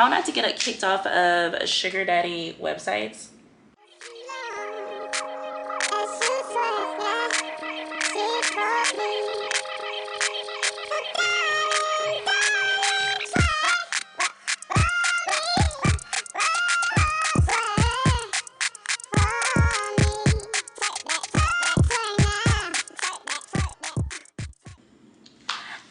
How not to get kicked off of sugar daddy websites?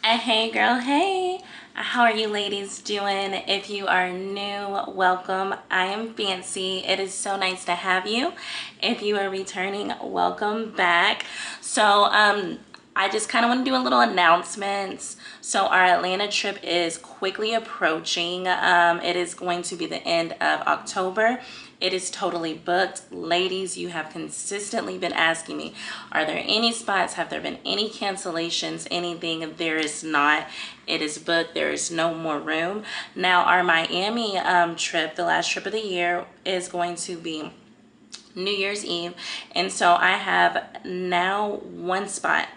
Hey girl, hey. How are you ladies doing? If you are new, welcome. I am Fancy. It is so nice to have you. If you are returning, welcome back. So I just kind of want to do a little announcements. So our Atlanta trip is quickly approaching. It is going to be the end of October. It is totally booked. Ladies, you have consistently been asking me, are there any spots? Have there been any cancellations? Anything? There is not. It is booked. There is no more room. Now, our Miami trip, the last trip of the year, is going to be New Year's Eve. And so I have now one spot.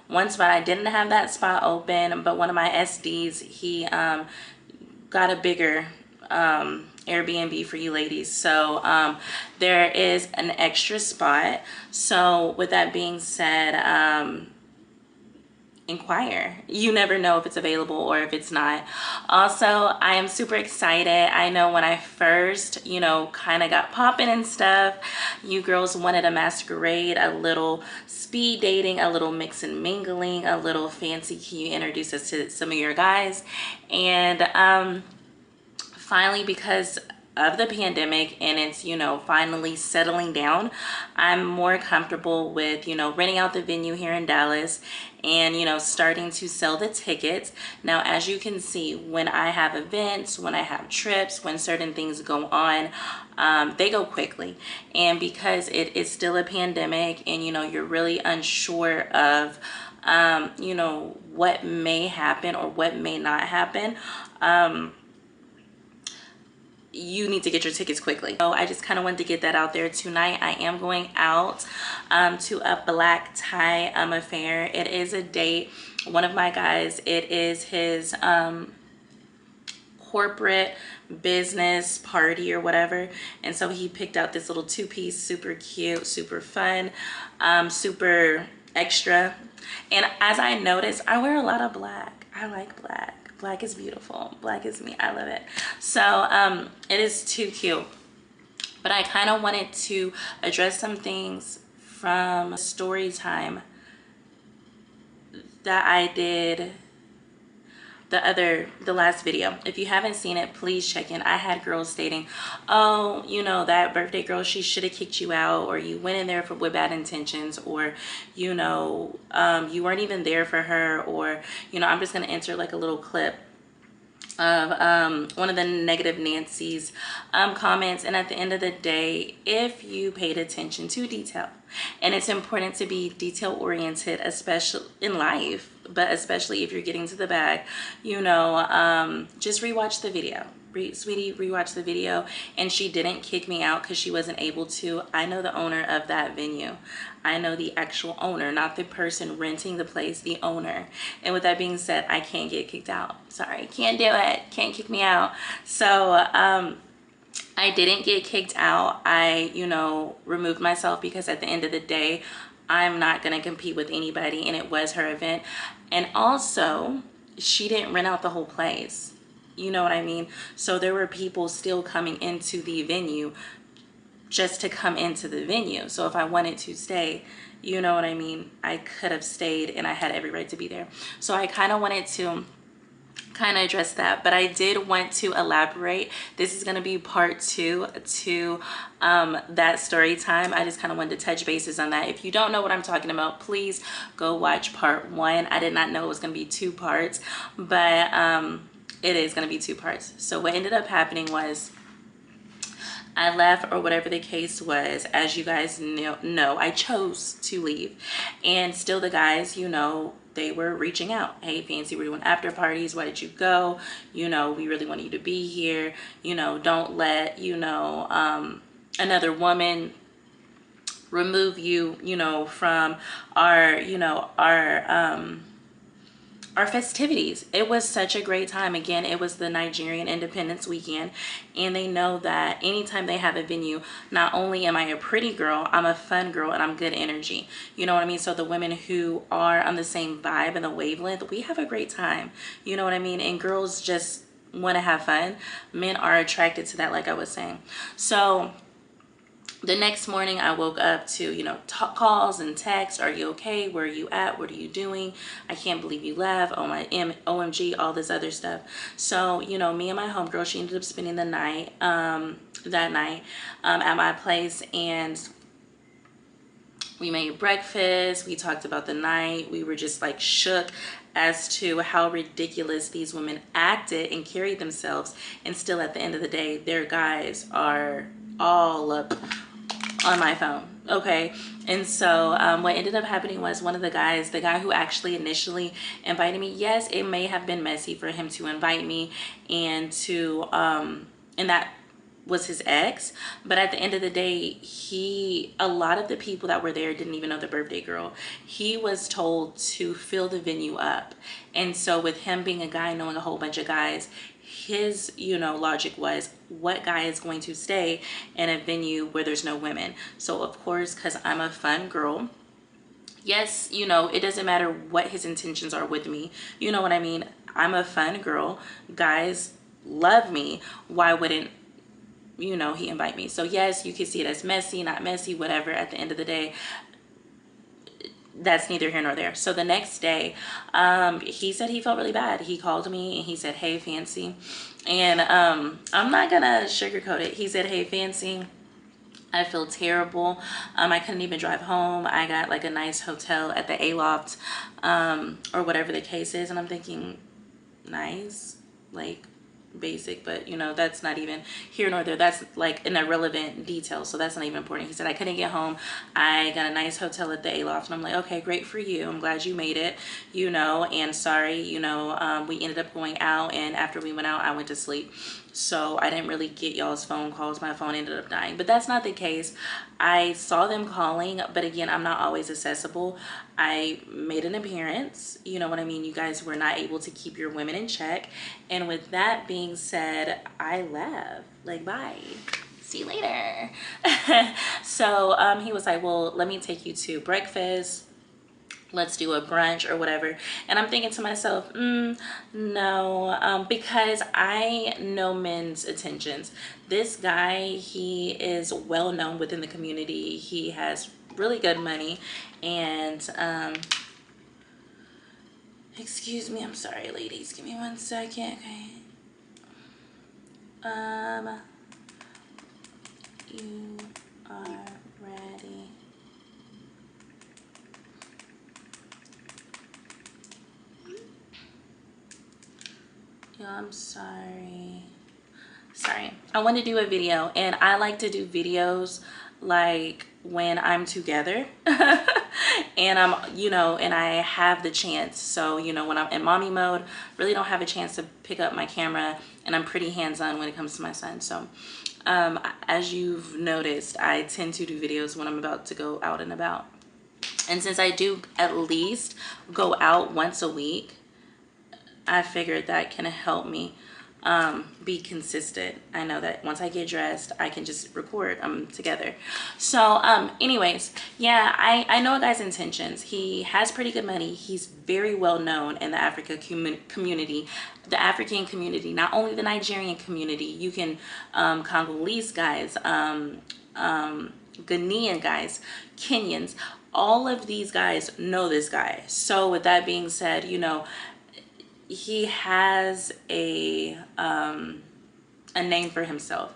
I didn't have that spot open, but one of my SDs, he got a bigger Airbnb for you ladies. So there is an extra spot. So with that being said, inquire. You never know if it's available or if it's not. Also, I am super excited. I know when I first, kind of got popping and stuff, you girls wanted a masquerade, a little speed dating, a little mix and mingling, a little fancy. Can you introduce us to some of your guys? And finally, because of the pandemic and it's finally settling down, I'm more comfortable with renting out the venue here in Dallas and starting to sell the tickets. Now, as you can see, when I have events, when I have trips, when certain things go on, they go quickly. And because it is still a pandemic and you're really unsure of what may happen or what may not happen, you need to get your tickets quickly. So I just kind of wanted to get that out there. Tonight I am going out to a black tie affair. It is a date. One of my guys, it is his corporate business party or whatever, and so he picked out this little two-piece, super cute, super fun, super extra. And as I noticed, I wear a lot of black. I like black. Black is beautiful. Black is me. I love it. So it is too cute. But I kind of wanted to address some things from story time that I did the last video. If you haven't seen it, please check in. I had girls stating, oh, that birthday girl, she should have kicked you out, or you went in there with bad intentions, or you weren't even there for her, or I'm just gonna enter like a little clip of one of the negative Nancy's comments. And at the end of the day, if you paid attention to detail, and it's important to be detail oriented, especially in life, but especially if you're getting to the bag, just rewatch the video. Sweetie, rewatch the video. And she didn't kick me out because she wasn't able to. I know the owner of that venue. I know the actual owner, not the person renting the place, the owner. And with that being said, I can't get kicked out. Sorry, can't do it. Can't kick me out. So I didn't get kicked out. I removed myself because at the end of the day, I'm not going to compete with anybody, and it was her event. And also, she didn't rent out the whole place. You know what I mean? So there were people still coming into the venue just to come into the venue. So if I wanted to stay, you know what I mean, I could have stayed, and I had every right to be there. So I kind of wanted to address that, but I did want to elaborate. This is going to be part 2 to that story time. I just kind of wanted to touch bases on that. If you don't know what I'm talking about, please go watch part 1. I did not know it was going to be 2 parts, but it is going to be 2 parts. So what ended up happening was I left, or whatever the case was. As you guys know, I chose to leave, and still the guys, they were reaching out. Hey, Fancy, we're doing after parties. Why did you go? We really want you to be here. Don't let, another woman remove you, from our our festivities. It was such a great time. Again, it was the Nigerian Independence weekend, and they know that anytime they have a venue, not only am I a pretty girl, I'm a fun girl, and I'm good energy. You know what I mean? So the women who are on the same vibe and the wavelength, we have a great time. You know what I mean? And girls just want to have fun. Men are attracted to that, like I was saying. So the next morning I woke up to, you know, calls and texts. Are you okay? Where are you at? What are you doing? I can't believe you left. Oh my OMG, all this other stuff. So, you know, me and my homegirl, she ended up spending the night, that night at my place, and we made breakfast. We talked about the night. We were just like shook as to how ridiculous these women acted and carried themselves. And still at the end of the day, their guys are all up on my phone. Okay. And so what ended up happening was one of the guys, the guy who actually initially invited me, yes, it may have been messy for him to invite me and to and that was his ex, but at the end of the day, a lot of the people that were there didn't even know the birthday girl. He was told to fill the venue up. And so with him being a guy, knowing a whole bunch of guys, his, you know, logic was, what guy is going to stay in a venue where there's no women? So of course, because I'm a fun girl, yes, you know, it doesn't matter what his intentions are with me. You know what I mean? I'm a fun girl. Guys love me. Why wouldn't, you know, he invite me? So yes, you can see it as messy, not messy, whatever. At the end of the day, that's neither here nor there. So the next day, he said he felt really bad. He called me and he said, hey, Fancy. And I'm not gonna sugarcoat it. He said, hey, Fancy, I feel terrible. I couldn't even drive home. I got like a nice hotel at the Aloft, or whatever the case is. And I'm thinking, nice, like basic, but you know, that's not even here nor there. That's like an irrelevant detail, so that's not even important. He said, I couldn't get home. I got a nice hotel at the Aloft. And I'm like, okay, great for you. I'm glad you made it, you know, and sorry, you know, we ended up going out, and after we went out, I went to sleep. So I didn't really get y'all's phone calls. My phone ended up dying, but that's not the case. I saw them calling, but again, I'm not always accessible. I made an appearance. You know what I mean? You guys were not able to keep your women in check. And with that being said, I left. Like, bye. See you later. So he was like, well, let me take you to breakfast. Let's do a brunch or whatever. And I'm thinking to myself, no, because I know men's intentions. This guy, he is well known within the community. He has really good money, and excuse me, I'm sorry, ladies, give me 1 second. Okay. You are ready. Yo, I'm sorry. I want to do a video, and I like to do videos like when I'm together and I'm, you know, and I have the chance. So, you know, when I'm in mommy mode, really don't have a chance to pick up my camera, and I'm pretty hands-on when it comes to my son. So as you've noticed, I tend to do videos when I'm about to go out and about. And since I do at least go out once a week, I figured that can help me be consistent. I know that once I get dressed, I can just record together. So anyways, yeah, I know a guy's intentions. He has pretty good money. He's very well known in the community, the African community, not only the Nigerian community. You can Congolese guys, Ghanaian guys, Kenyans, all of these guys know this guy. So with that being said, you know, he has a name for himself.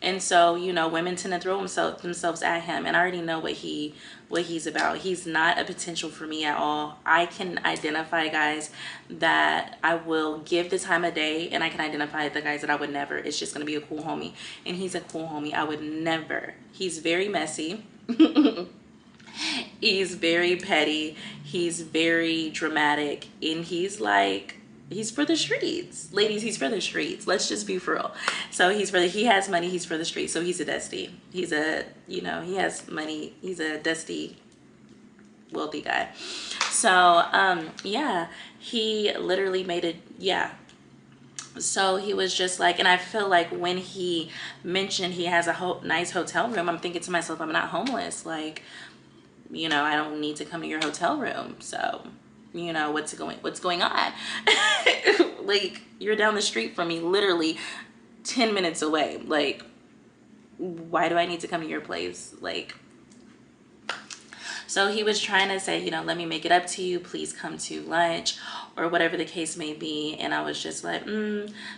And so, you know, women tend to throw themselves at him, and I already know what he's about. He's not a potential for me at all. I can identify guys that I will give the time of day, and I can identify the guys that I would never. It's just gonna be a cool homie, and he's a cool homie. I would never. He's very messy. He's very petty. He's very dramatic, and he's like, he's for the streets. Ladies, he's for the streets. Let's just be for real. So he has money, he's for the streets. So he's a dusty. He's a, you know, he has money. He's a dusty wealthy guy. So yeah, he literally made it. Yeah, so he was just like, and I feel like when he mentioned he has a nice hotel room, I'm thinking to myself, I'm not homeless. Like, you know, I don't need to come to your hotel room. So, you know, what's going on? Like, you're down the street from me, literally 10 minutes away. Like, why do I need to come to your place? Like, so he was trying to say, you know, let me make it up to you. Please come to lunch or whatever the case may be. And I was just like,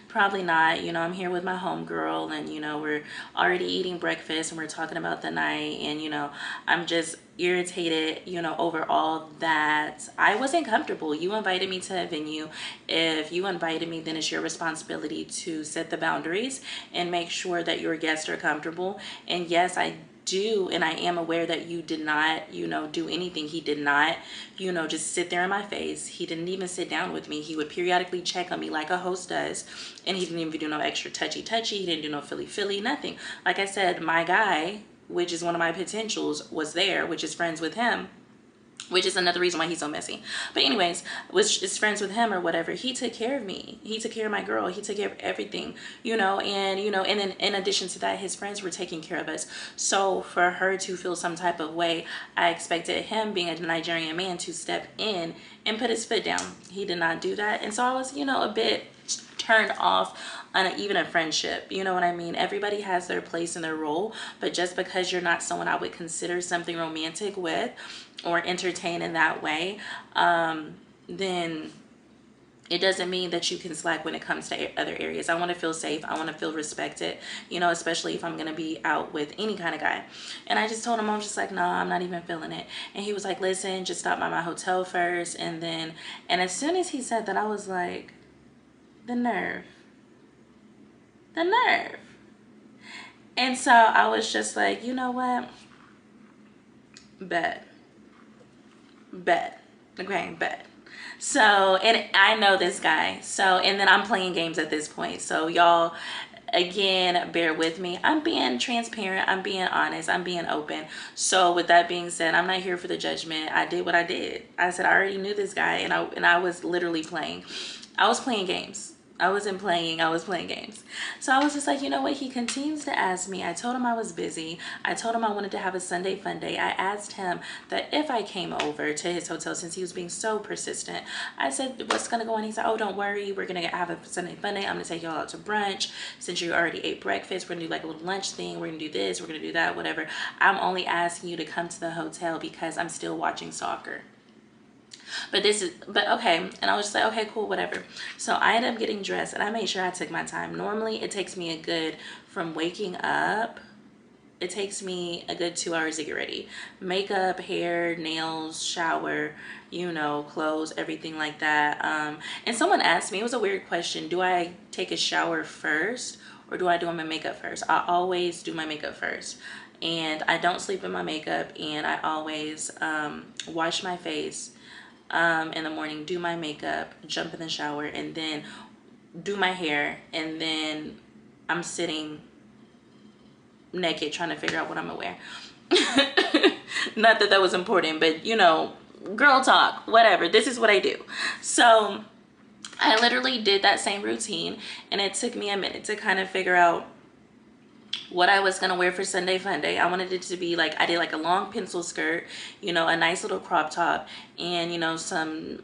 probably not. You know, I'm here with my homegirl and, you know, we're already eating breakfast and we're talking about the night. And, you know, I'm just irritated, you know, overall that I wasn't comfortable. You invited me to a venue. If you invited me, then it's your responsibility to set the boundaries and make sure that your guests are comfortable. And yes, I do, and I am aware that you did not, you know, do anything. He did not, you know, just sit there in my face. He didn't even sit down with me. He would periodically check on me like a host does, and he didn't even do no extra touchy he didn't do no filly nothing. Like I said, my guy, which is one of my potentials, was there, which is friends with him, which is another reason why he's so messy. But anyways, which is friends with him or whatever, he took care of me. He took care of my girl. He took care of everything, you know, and then in addition to that, his friends were taking care of us. So for her to feel some type of way, I expected him, being a Nigerian man, to step in and put his foot down. He did not do that. And so I was, you know, a bit turned off on even a friendship. You know what I mean? Everybody has their place and their role, but just because you're not someone I would consider something romantic with or entertain in that way, then it doesn't mean that you can slack when it comes to other areas. I want to feel safe. I want to feel respected, you know, especially if I'm going to be out with any kind of guy. And I just told him, I'm just like, no, I'm not even feeling it. And he was like, listen, just stop by my hotel first. And as soon as he said that, I was like, the nerve. The nerve. And so I was just like, you know what? Bet. Okay, bet. So, and I know this guy. So, and then I'm playing games at this point. So y'all, again, bear with me. I'm being transparent. I'm being honest. I'm being open. So with that being said, I'm not here for the judgment. I did what I did. I said I already knew this guy, and I was literally playing. I was playing games. I wasn't playing. I was playing games. So I was just like, you know what? He continues to ask me. I told him I was busy. I told him I wanted to have a Sunday fun day. I asked him that if I came over to his hotel, since he was being so persistent, I said, what's going to go on? He said, oh, don't worry. We're going to have a Sunday fun day. I'm going to take y'all out to brunch. Since you already ate breakfast, we're going to do like a little lunch thing. We're going to do this. We're going to do that, whatever. I'm only asking you to come to the hotel because I'm still watching soccer. But okay. And I was just like, okay, cool, whatever. So I ended up getting dressed, and I made sure I took my time. Normally it takes me from waking up, it takes me a good 2 hours to get ready. Makeup, hair, nails, shower, you know, clothes, everything like that. And someone asked me, it was a weird question, do I take a shower first or do I do my makeup first? I always do my makeup first. And I don't sleep in my makeup, and I always wash my face in the morning, do my makeup, jump in the shower, and then do my hair, and then I'm sitting naked trying to figure out what I'm gonna wear. Not that that was important, but you know, girl talk, whatever. This is what I do. So I literally did that same routine, and it took me a minute to kind of figure out what I was gonna wear for Sunday fun day. I wanted it to be like, I did like a long pencil skirt, you know, a nice little crop top, and you know, some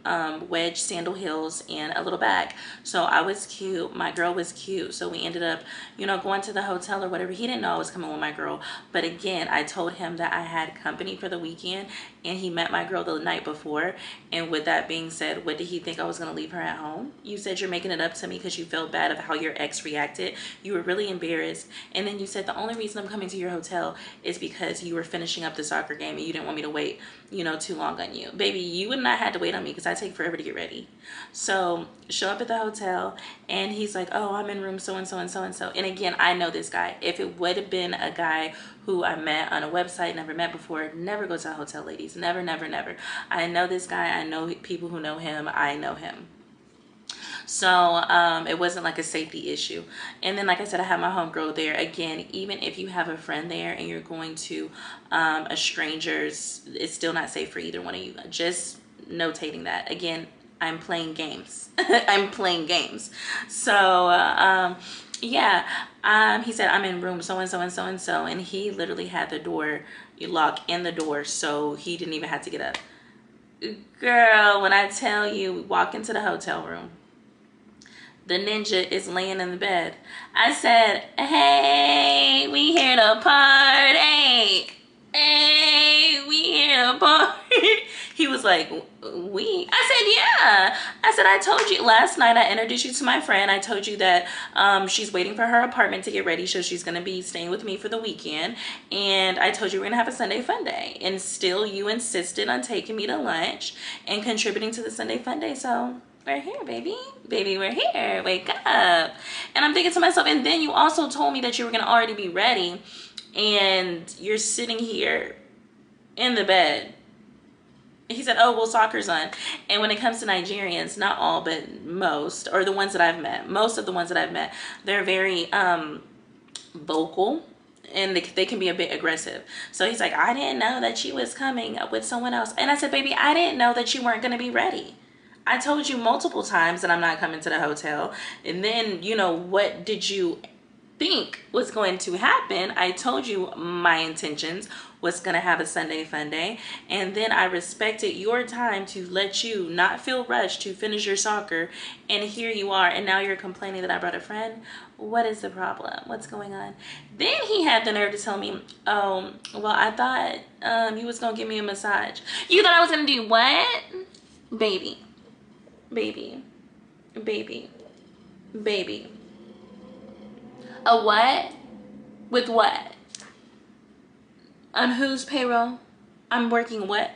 wedge sandal heels and a little bag. So I was cute, my girl was cute. So we ended up, you know, going to the hotel or whatever. He didn't know I was coming with my girl, but again, I told him that I had company for the weekend, and he met my girl the night before. And with that being said, what did he think I was gonna leave her at home? You said you're making it up to me because you felt bad of how your ex reacted. You were really embarrassed, and then you said the only reason I'm coming to your hotel is because you were finishing up the soccer game and you didn't want me to wait, you know, too long on you. Baby, you would not have to wait on me because I take forever to get ready. So show up at the hotel, and he's like, oh, I'm in room so and so and so and so. And again, I know this guy. If it would have been a guy who I met on a website, never met before, never go to a hotel, ladies. Never, never, never. I know this guy. I know people who know him. I know him. So it wasn't like a safety issue. And then, like I said, I have my homegirl there. Again, even if you have a friend there and you're going to a stranger's, it's still not safe for either one of you. Just notating that. Again, I'm playing games. I'm playing games. So yeah, he said, I'm in room so and so and so and so, and he literally had the door, you lock in the door, so he didn't even have to get up. Girl, when I tell you, we walk into the hotel room, the ninja is laying in the bed. I said, hey, we here to party. Hey, we here to party. He was like, we? I said, yeah. I said, I told you last night, I introduced you to my friend. I told you that she's waiting for her apartment to get ready, so she's going to be staying with me for the weekend. And I told you we're going to have a Sunday fun day. And still, you insisted on taking me to lunch and contributing to the Sunday fun day. So we're here, baby. Baby, we're here. Wake up. And I'm thinking to myself, and then you also told me that you were going to already be ready. And you're sitting here in the bed. He said, oh, well, soccer's on. And when it comes to Nigerians, not all, but most, or the ones that I've met, most of the ones that I've met, they're very vocal, and they can be a bit aggressive. So he's like, I didn't know that you was coming with someone else. And I said, baby, I didn't know that you weren't going to be ready. I told you multiple times that I'm not coming to the hotel. And then, you know, what did you think was going to happen? I told you my intentions was going to have a Sunday fun day, and then I respected your time to let you not feel rushed to finish your soccer, and here you are, and now you're complaining that I brought a friend. What is the problem? What's going on? Then he had the nerve to tell me, oh, well, I thought you was going to give me a massage. You thought I was going to do what? Baby, baby, baby, baby. A what? With what? On whose payroll? I'm working what?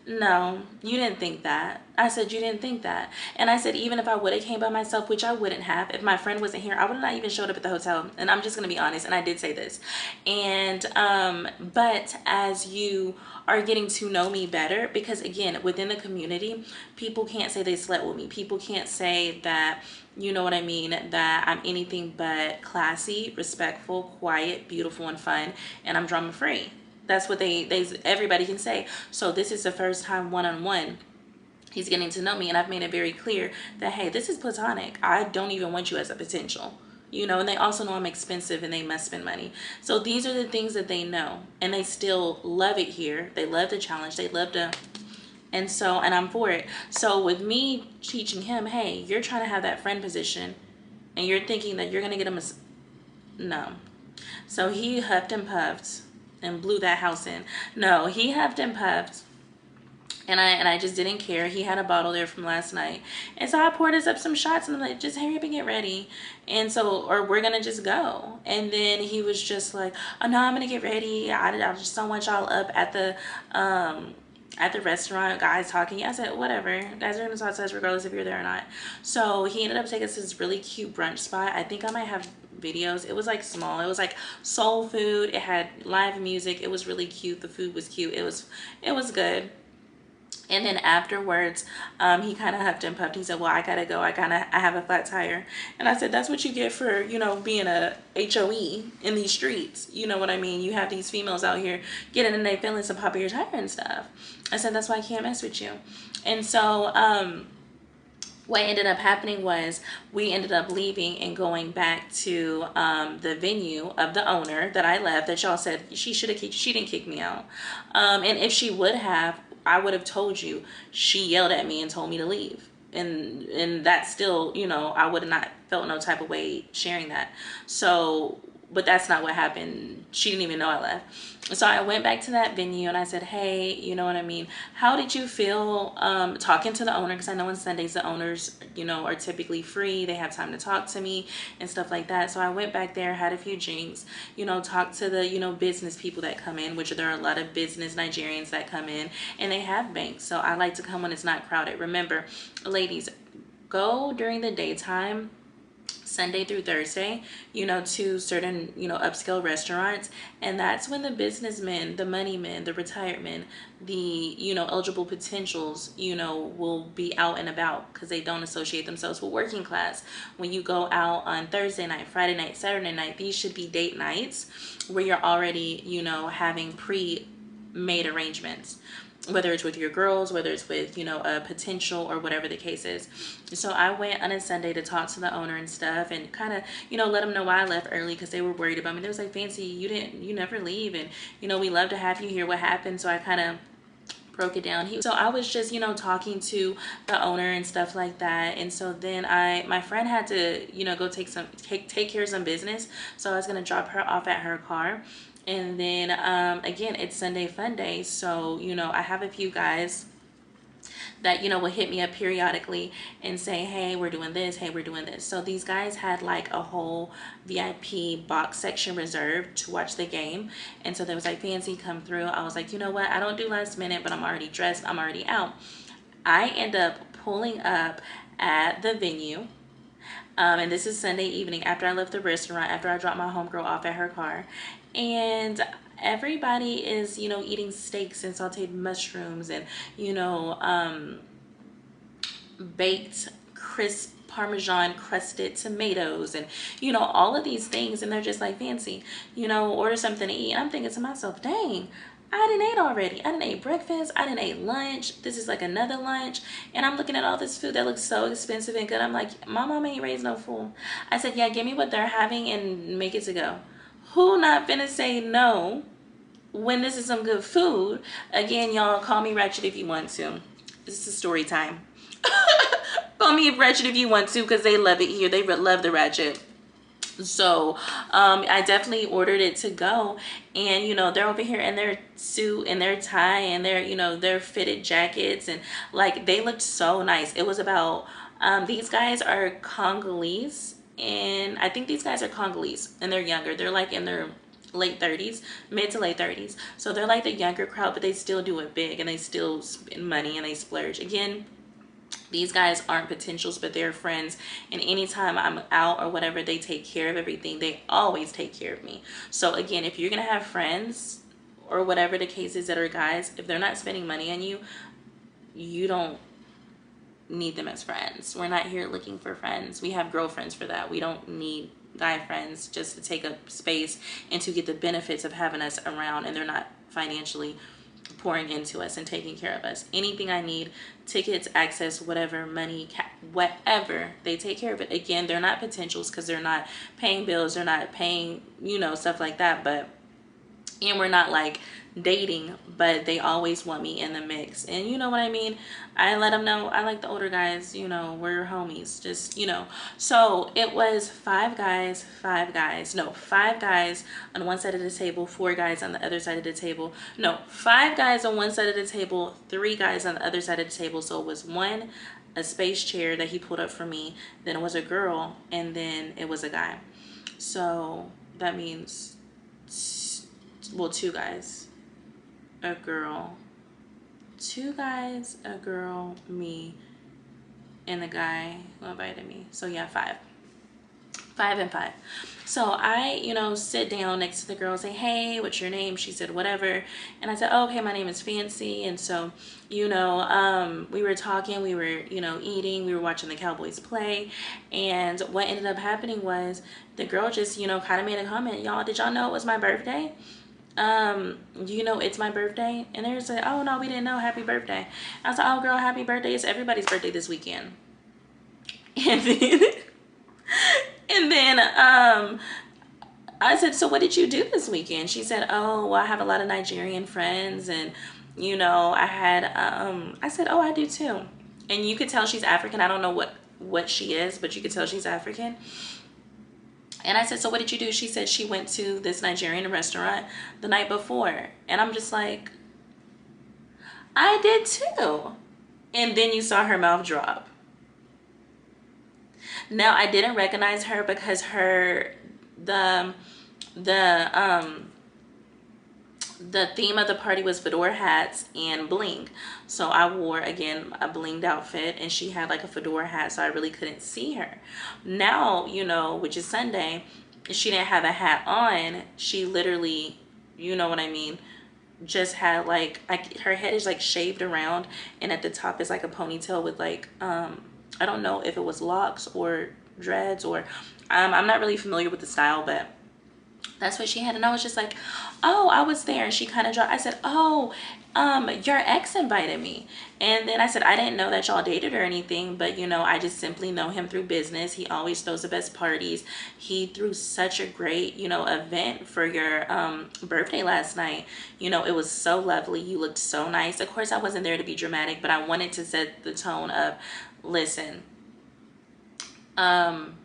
No, you didn't think that. I said, you didn't think that. And I said, even if I would have came by myself, which I wouldn't have, if my friend wasn't here, I would have not even showed up at the hotel. And I'm just going to be honest. And I did say this. And, but as you are getting to know me better, because again, within the community, people can't say they slept with me. People can't say that, you know what I mean, that I'm anything but classy, respectful, quiet, beautiful, and fun. And I'm drama free. That's what everybody can say. So this is the first time one-on-one he's getting to know me, and I've made it very clear that, hey, this is platonic. I don't even want you as a potential, you know. And they also know I'm expensive and they must spend money. So these are the things that they know, and they still love it here. They love the challenge. They love to, and I'm for it. So with me teaching him, hey, you're trying to have that friend position, and you're thinking that you're gonna get him no. So he huffed and puffed and blew that house in. No, he huffed and puffed, and I just didn't care. He had a bottle there from last night, and so I poured us up some shots, and I'm like, just hurry up and get ready, and so, or we're gonna just go. And then he was just like, oh no, I'm gonna get ready. I just don't want y'all up at the restaurant, guys talking. I said, whatever, guys are gonna talk to us regardless if you're there or not. So he ended up taking us to this really cute brunch spot. I think I might have videos. It was like small. It was like soul food. It had live music. It was really cute. The food was cute. It was good. And then afterwards, he kind of huffed and puffed. He said, well, I gotta go. I have a flat tire. And I said, that's what you get for, you know, being a HOE in these streets. You know what I mean? You have these females out here getting in their feelings and popping your tire and stuff. I said, that's why I can't mess with you. And so, what ended up happening was we ended up leaving and going back to the venue of the owner that I left, that y'all said she didn't kick me out. And if she would have, I would have told you. She yelled at me and told me to leave. And that still, you know, I would have not felt no type of way sharing that. So, but that's not what happened. She didn't even know I left. So I went back to that venue and I said, hey, you know what I mean? How did you feel talking to the owner? Because I know on Sundays the owners, you know, are typically free. They have time to talk to me and stuff like that. So I went back there, had a few drinks, you know, talked to the, you know, business people that come in, which there are a lot of business Nigerians that come in, and they have banks. So I like to come when it's not crowded. Remember, ladies, go during the daytime Sunday through Thursday, to certain, upscale restaurants. And that's when the businessmen, the money men, the retired men, the, eligible potentials, will be out and about because they don't associate themselves with working class. When you go out on Thursday night, Friday night, Saturday night, these should be date nights where you're already, having pre-made arrangements, whether it's with your girls, whether it's with, a potential or whatever the case is. So I went on a Sunday to talk to the owner and stuff and kind of, let them know why I left early because they were worried about me. They was like, Fancy, you never leave. And, we love to have you here. What happened? So I kind of broke it down. So I was just, talking to the owner and stuff like that. And so then my friend had to, go take care of some business. So I was going to drop her off at her car. And then, again, it's Sunday Fun Day. So, I have a few guys that, will hit me up periodically and say, hey, we're doing this. Hey, we're doing this. So these guys had like a whole VIP box section reserved to watch the game. And so they was like, Fancy, come through. I was like, you know what? I don't do last minute, but I'm already dressed. I'm already out. I end up pulling up at the venue. And this is Sunday evening after I left the restaurant, after I dropped my homegirl off at her car. And everybody is, eating steaks and sauteed mushrooms and, baked crisp Parmesan crusted tomatoes and, all of these things. And they're just like, Fancy, order something to eat. And I'm thinking to myself, dang, I didn't eat already. I didn't eat breakfast. I didn't eat lunch. This is like another lunch. And I'm looking at all this food that looks so expensive and good. I'm like, my mom ain't raised no fool. I said, yeah, give me what they're having and make it to go. Who not finna say no when this is some good food? Again, y'all, call me ratchet if you want to. This is story time. Call me ratchet if you want to because they love it here. They love the ratchet. So I definitely ordered it to go. And, they're over here in their suit and their tie and their, their fitted jackets. And, like, they looked so nice. It was about, these guys are Congolese. And I think these guys are Congolese and they're younger. They're like in their late 30s, mid to late 30s. So they're like the younger crowd, but they still do it big and they still spend money and they splurge. Again, these guys aren't potentials, but they're friends. And anytime I'm out or whatever, they take care of everything. They always take care of me. So again, if you're going to have friends or whatever the case is that are guys, if they're not spending money on you, you don't need them as friends. We're not here looking for friends. We have girlfriends for that. We don't need guy friends just to take up space and to get the benefits of having us around, and they're not financially pouring into us and taking care of us. Anything I need, tickets, access, whatever, money, whatever, they take care of it. Again, they're not potentials because they're not paying bills, they're not paying, stuff like that. And we're not like dating, but they always want me in the mix. And you know what I mean? I let them know I like the older guys, we're homies, just, So it was five guys on one side of the table, 4 guys on the other side of the table. No, 5 guys on one side of the table, 3 guys on the other side of the table. So it was a space chair that he pulled up for me, then it was a girl, and then it was a guy. So that means 2 guys, a girl, 2 guys, a girl, me, and the guy who invited me. So yeah, 5 and 5. So I, sit down next to the girl and say, hey, what's your name? She said, whatever. And I said, oh, okay, my name is Fancy. And so, we were talking, we were, eating, we were watching the Cowboys play. And what ended up happening was the girl just, kind of made a comment. Y'all, did y'all know it was my birthday? It's my birthday. And they were like, oh no, we didn't know, happy birthday. I was like, oh girl, happy birthday, it's everybody's birthday this weekend. And then I said, so what did you do this weekend? She said, oh, well, I have a lot of Nigerian friends, and I had I said, oh, I do too. And you could tell she's African. I don't know what she is, but you could tell she's African. And I said, so what did you do? She said she went to this Nigerian restaurant the night before. And I'm just like, I did too. And then you saw her mouth drop. Now, I didn't recognize her because the The theme of the party was fedora hats and bling. So I wore, again, a blinged outfit, and she had like a fedora hat, so I really couldn't see her. Now, you know, which is Sunday, she didn't have a hat on. She literally, you know what I mean, just had like, her head is like shaved around, and at the top is like a ponytail with like, I don't know if it was locks or dreads, or I'm not really familiar with the style, but that's what she had. And I was just like, oh, I was there. And she kind of dropped. I said, oh, your ex invited me. And then I said, I didn't know that y'all dated or anything, but you know, I just simply know him through business. He always throws the best parties. He threw such a great, you know, event for your birthday last night. You know, it was so lovely. You looked so nice. Of course, I wasn't there to be dramatic, but I wanted to set the tone of, listen, I'm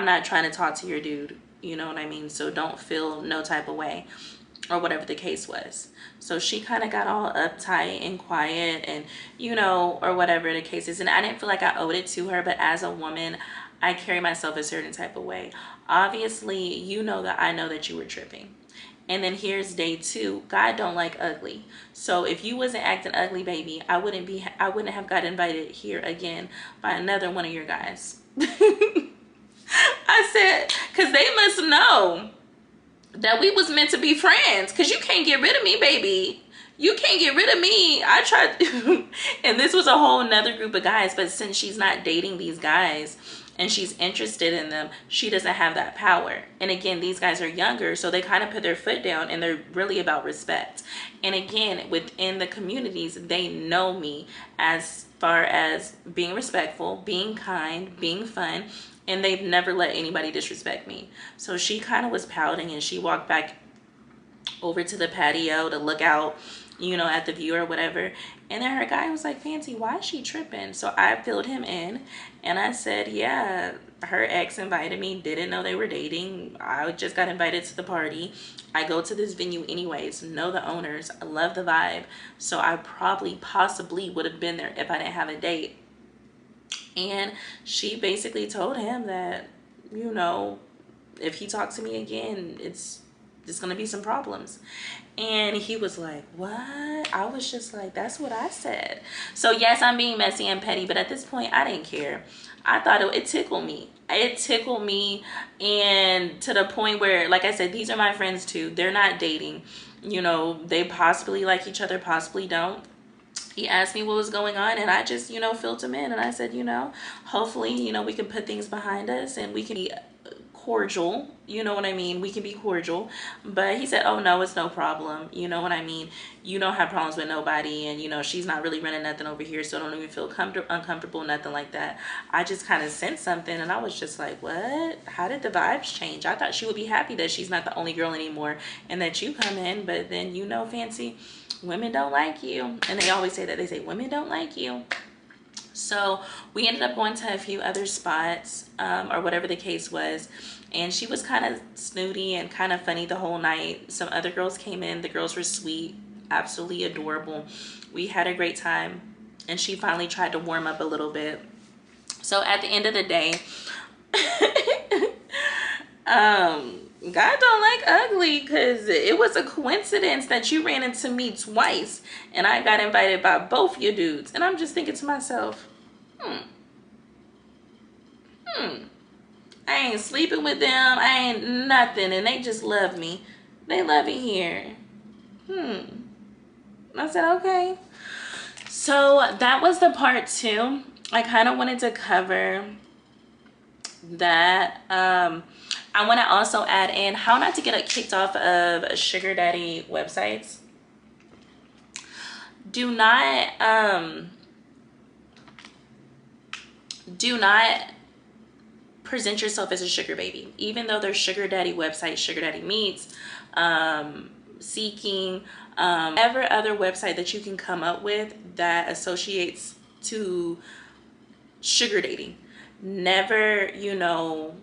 not trying to talk to your dude, you know what I mean? So don't feel no type of way, or whatever the case was. So she kind of got all uptight and quiet, and you know, or whatever the case is. And I didn't feel like I owed it to her, but as a woman, I carry myself a certain type of way. Obviously, you know that I know that you were tripping. And then here's day 2. God don't like ugly. So if you wasn't acting ugly, baby, I wouldn't have got invited here again by another one of your guys. I said, because they must know that we was meant to be friends, because you can't get rid of me, baby. You can't get rid of me. I tried. And this was a whole nother group of guys, but since she's not dating these guys and she's interested in them, she doesn't have that power. And again, these guys are younger, so they kind of put their foot down, and they're really about respect. And again, within the communities, they know me as far as being respectful, being kind, being fun, and they've never let anybody disrespect me. So she kind of was pouting, and she walked back over to the patio to look out, you know, at the view or whatever. And then her guy was like, Fancy, why is she tripping? So I filled him in, and I said, yeah, her ex invited me, didn't know they were dating. I just got invited to the party. I go to this venue anyways, know the owners, I love the vibe. So I possibly would have been there if I didn't have a date. And she basically told him that, you know, if he talks to me again, it's gonna be some problems. And he was like, what? I was just like, that's what I said. So yes, I'm being messy and petty, but at this point I didn't care. I thought it tickled me. It tickled me, and to the point where, like I said, these are my friends too. They're not dating, you know, they possibly like each other, possibly don't. He asked me what was going on, and I just, you know, filled him in. And I said, you know, hopefully, you know, we can put things behind us and we can be cordial. You know what I mean? We can be cordial. But he said, oh, no, it's no problem. You know what I mean? You don't have problems with nobody. And, you know, she's not really running nothing over here, so don't even feel uncomfortable, nothing like that. I just kind of sensed something, and I was just like, what? How did the vibes change? I thought she would be happy that she's not the only girl anymore and that you come in. But then, you know, Fancy, women don't like you. And they always say that. They say women don't like you. So we ended up going to a few other spots, or whatever the case was. And she was kind of snooty and kind of funny the whole night. Some other girls came in. The girls were sweet, absolutely adorable. We had a great time. And she finally tried to warm up a little bit. So at the end of the day, God don't like ugly, because it was a coincidence that you ran into me twice and I got invited by both your dudes. And I'm just thinking to myself, I ain't sleeping with them, I ain't nothing, and they just love me. They love it here. I said, okay. So that was the part 2. I kind of wanted to cover that. I want to also add in how not to get kicked off of sugar daddy websites. Do not present yourself as a sugar baby. Even though there's sugar daddy websites, sugar daddy meets, seeking, every other website that you can come up with that associates to sugar dating. Never, you know,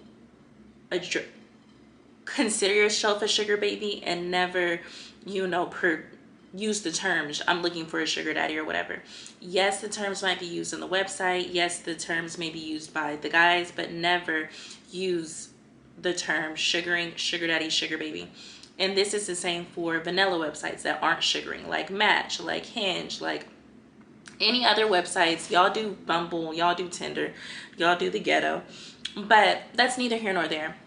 consider yourself a sugar baby, and never, you know, use the terms, I'm looking for a sugar daddy or whatever. Yes, the terms might be used on the website. Yes, the terms may be used by the guys, but never use the term sugaring, sugar daddy, sugar baby. And this is the same for vanilla websites that aren't sugaring, like Match, like Hinge, like any other websites. Y'all do Bumble, y'all do Tinder, y'all do the ghetto. But that's neither here nor there.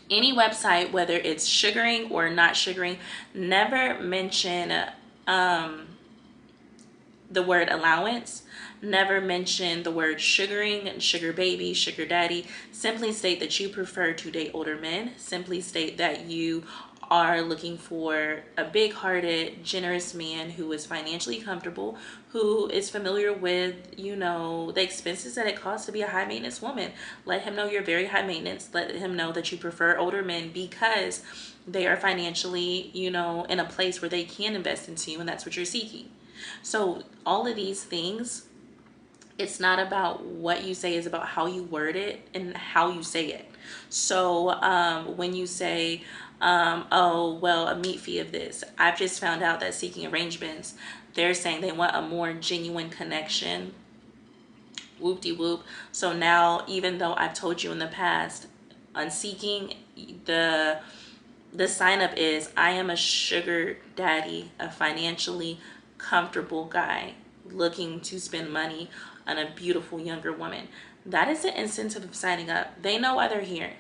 Any website, whether it's sugaring or not sugaring, never mention the word allowance. Never mention the word sugaring, sugar baby, sugar daddy. Simply state that you prefer to date older men. Simply state that you are looking for a big-hearted, generous man who is financially comfortable, who is familiar with, you know, the expenses that it costs to be a high-maintenance woman. Let him know you're very high maintenance. Let him know that you prefer older men because they are financially, you know, in a place where they can invest into you, and that's what you're seeking. So all of these things, it's not about what you say, it's about how you word it and how you say it. So when you say, oh, well, a meet fee of this, I've just found out that seeking arrangements, they're saying they want a more genuine connection. Whoop-de-whoop. So now, even though I've told you in the past, on seeking, the sign up is, I am a sugar daddy, a financially comfortable guy looking to spend money on a beautiful younger woman. That is the incentive of signing up. They know why they're here.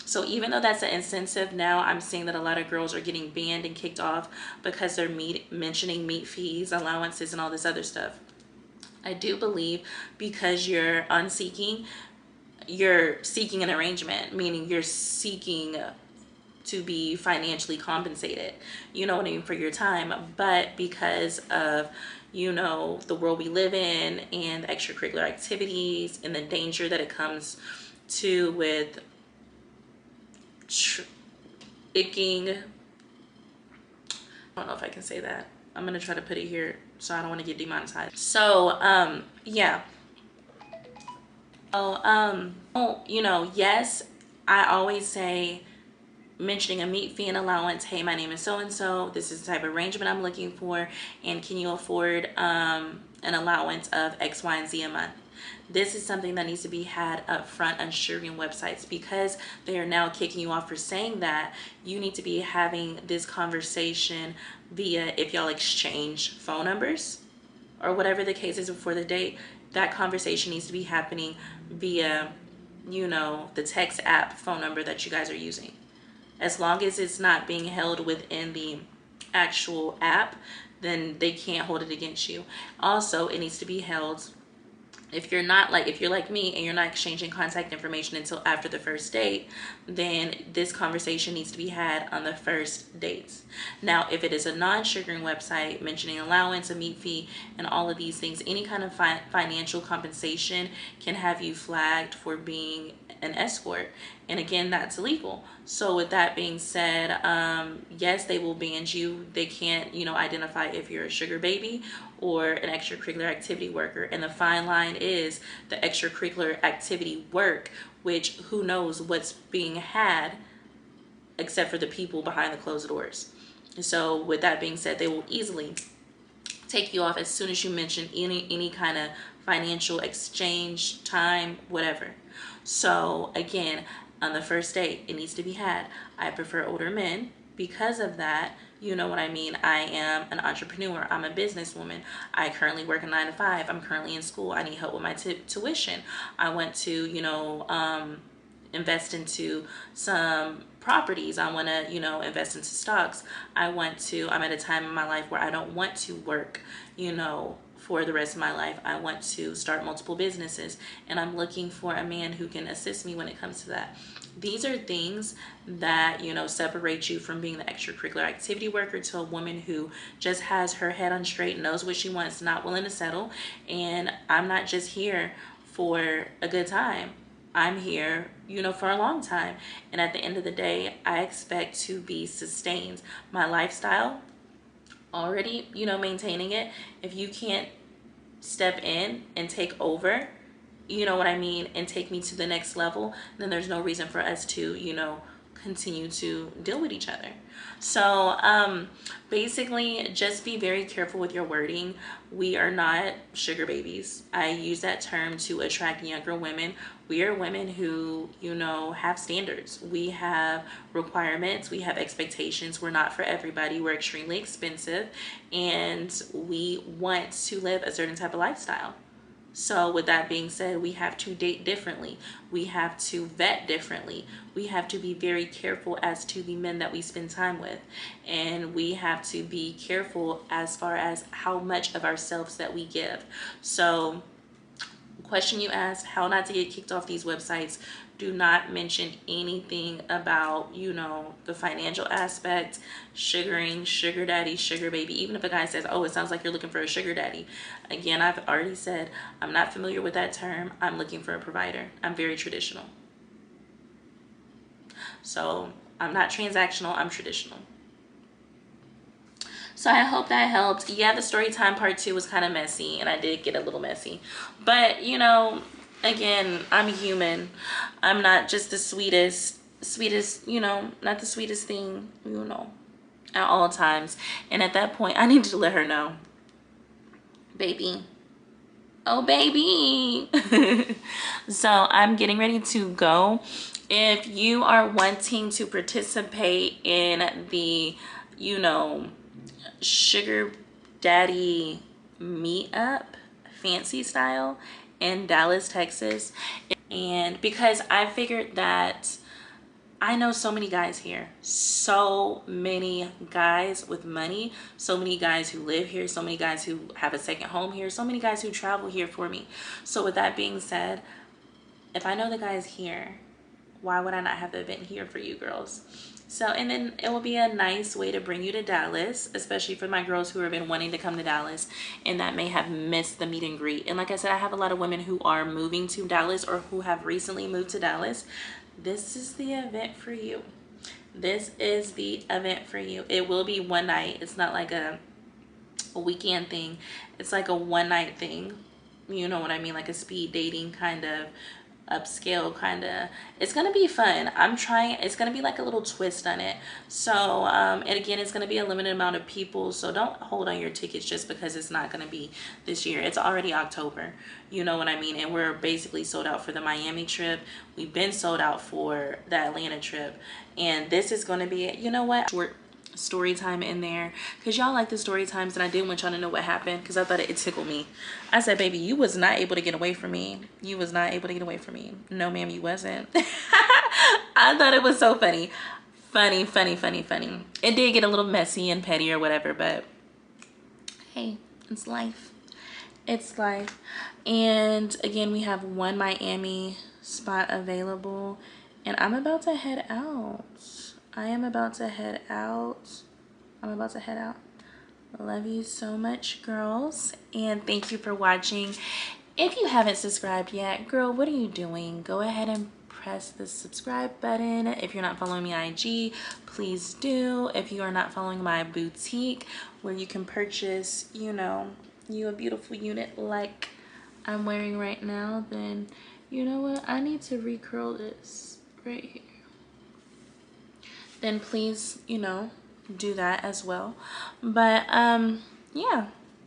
So even though that's an incentive, now I'm seeing that a lot of girls are getting banned and kicked off because they're mentioning meet fees, allowances, and all this other stuff. I do believe because you're unseeking, you're seeking an arrangement, meaning you're seeking to be financially compensated, you know what I mean, for your time. But because of, you know, the world we live in and the extracurricular activities and the danger that it comes to with icking, I don't know if I can say that. I'm gonna try to put it here so I don't want to get demonetized. So yeah. You know, yes, I always say, mentioning a meet fee and allowance, hey, my name is so and so, this is the type of arrangement I'm looking for, and can you afford an allowance of X, Y, and Z a month? This is something that needs to be had up front on sugaring websites, because they are now kicking you off for saying that. You need to be having this conversation via, if y'all exchange phone numbers or whatever the case is before the date, that conversation needs to be happening via, you know, the text app phone number that you guys are using. As long as it's not being held within the actual app, then they can't hold it against you. Also, it needs to be held, if you're like me and you're not exchanging contact information until after the first date, then this conversation needs to be had on the first dates. Now, if it is a non-sugaring website mentioning allowance, a meet fee, and all of these things, any kind of financial compensation can have you flagged for being an escort, and again, that's illegal. So with that being said, yes, they will ban you. They can't, you know, identify if you're a sugar baby or an extracurricular activity worker. And the fine line is the extracurricular activity work, which who knows what's being had except for the people behind the closed doors. So with that being said, they will easily take you off as soon as you mention any kind of financial exchange, time, whatever. So again, on the first date, it needs to be had. I prefer older men because of that. You know what I mean? I am an entrepreneur. I'm a businesswoman. I currently work a 9 to 5. I'm currently in school. I need help with my tuition. I want to, you know, invest into some properties. I want to, you know, invest into stocks. I'm at a time in my life where I don't want to work, you know, for the rest of my life. I want to start multiple businesses, and I'm looking for a man who can assist me when it comes to that. These are things that, you know, separate you from being the extracurricular activity worker to a woman who just has her head on straight, knows what she wants, not willing to settle. And I'm not just here for a good time. I'm here, you know, for a long time. And at the end of the day, I expect to be sustained. My lifestyle, already, you know, maintaining it. If you can't step in and take over, you know what I mean, and take me to the next level, then there's no reason for us to, you know, continue to deal with each other. So basically, just be very careful with your wording. We are not sugar babies. I use that term to attract younger women. We are women who, you know, have standards. We have requirements. We have expectations. We're not for everybody. We're extremely expensive, and we want to live a certain type of lifestyle. So with that being said, we have to date differently. We have to vet differently. We have to be very careful as to the men that we spend time with. And we have to be careful as far as how much of ourselves that we give. So, question you asked, how not to get kicked off these websites. Do not mention anything about, you know, the financial aspect, sugaring, sugar daddy, sugar baby. Even if a guy says, oh, it sounds like you're looking for a sugar daddy. Again, I've already said, I'm not familiar with that term. I'm looking for a provider. I'm very traditional. So I'm not transactional, I'm traditional. So I hope that helped. Yeah, the story time part 2 was kind of messy, and I did get a little messy. But, you know, again, I'm human. I'm not just the sweetest, you know, not the sweetest thing, you know, at all times. And at that point, I needed to let her know, baby. Oh, baby. So I'm getting ready to go. If you are wanting to participate in the, you know, sugar daddy meetup, fancy style, in Dallas, Texas, and because I figured that I know so many guys here, so many guys with money, so many guys who live here, so many guys who have a second home here, so many guys who travel here for me. So with that being said, if I know the guys here, why would I not have the event here for you girls? So, and then it will be a nice way to bring you to Dallas, especially for my girls who have been wanting to come to Dallas and that may have missed the meet and greet. And like I said, I have a lot of women who are moving to Dallas or who have recently moved to Dallas. This is the event for you. This is the event for you. It will be one night. It's not like a weekend thing. It's like a one night thing. You know what I mean? Like a speed dating kind of upscale kind of. It's gonna be fun. I'm trying. It's gonna be like a little twist on it. So and again, it's gonna be a limited amount of people, so don't hold on your tickets just because it's not gonna be this year. It's already October, you know what I mean? And we're basically sold out for the Miami trip. We've been sold out for the Atlanta trip, and this is gonna be, you know what, short story time in there because y'all like the story times, and I didn't want y'all to know what happened because I thought it tickled me. I said, baby, you was not able to get away from me. You was not able to get away from me. No, ma'am, you wasn't. I thought it was so funny. Funny. It did get a little messy and petty or whatever, but hey, it's life. It's life. And again, we have one Miami spot available, and I'm about to head out. I'm about to head out. Love you so much, girls, and thank you for watching. If you haven't subscribed yet, girl, what are you doing? Go ahead and press the subscribe button. If you're not following me on IG, please do. If you are not following my boutique where you can purchase, you know, you a beautiful unit like I'm wearing right now, then you know what? I need to recurl this right here. Then please, you know, do that as well. But yeah,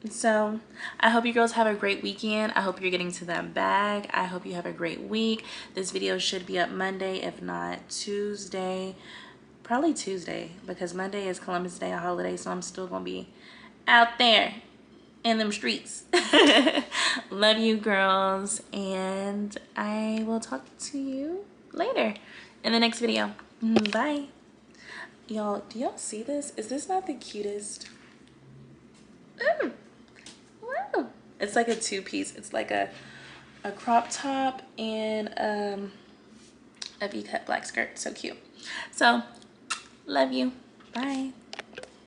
so I hope you girls have a great weekend. I hope you're getting to that bag. I hope you have a great week. This video should be up Monday, if not Tuesday. Probably Tuesday, because Monday is Columbus Day, a holiday, so I'm still gonna be out there in them streets. Love you girls, and I will talk to you later in the next video. Bye. Y'all, do y'all see this? Is this not the cutest? Ooh. Wow. It's like a two-piece. It's like a crop top and a V-cut black skirt. So cute. So, love you. Bye.